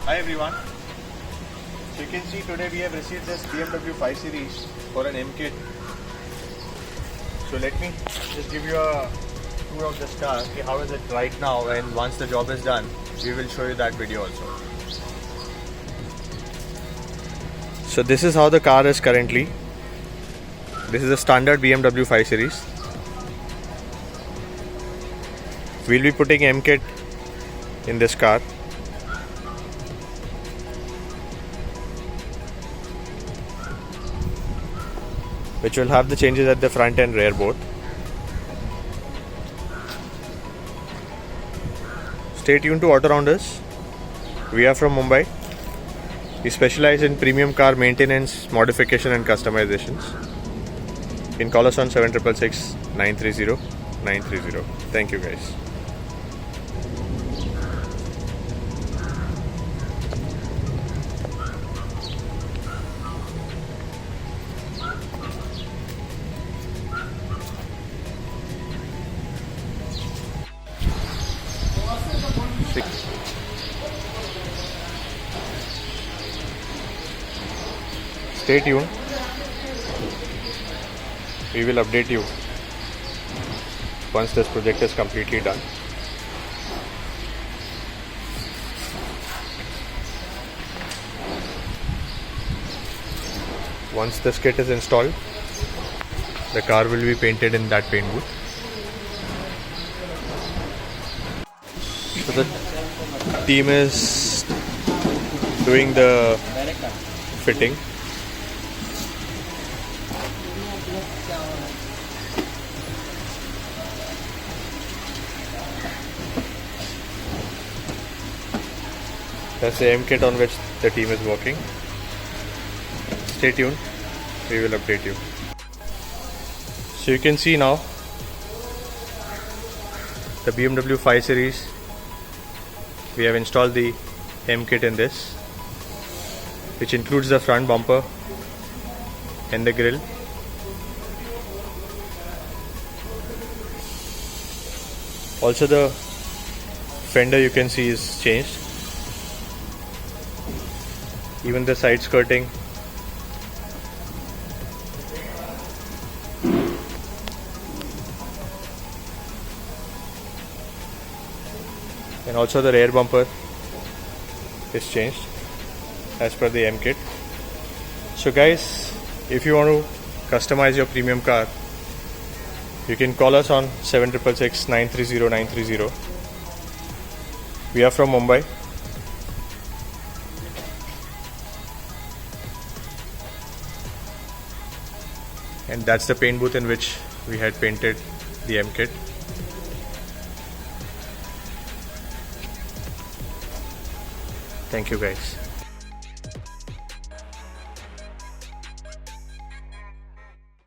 Hi everyone. So you can see today we have received this BMW 5 Series for an M kit. So let me just give you a tour of this car. Okay, how is it right now, and once the job is done, we will show you that video also. So this is how the car is currently. This is a standard BMW 5 Series. We'll be putting M kit in this car. Which will have the changes at the front and rear both. Stay tuned to Auto Rounders. We are from Mumbai. We specialize in premium car maintenance, modification and customizations. You can call us on 7666 930 930. Thank you guys. Stay tuned. We will update you once this project is completely done. Once this kit is installed, the car will be painted in that paint booth. So the team is doing the fitting. That's the M kit on which the team is working. Stay tuned, we will update you. So you can see now the BMW 5 Series. We have installed the M kit in this, which includes the front bumper and the grille. Also the fender you can see is changed. Even the side skirting. And also the rear bumper is changed as per the M kit. So guys, if you want to customize your premium car, you can call us on 7666 930 930. We are from Mumbai. And that's the paint booth in which we had painted the M kit. Thank you guys.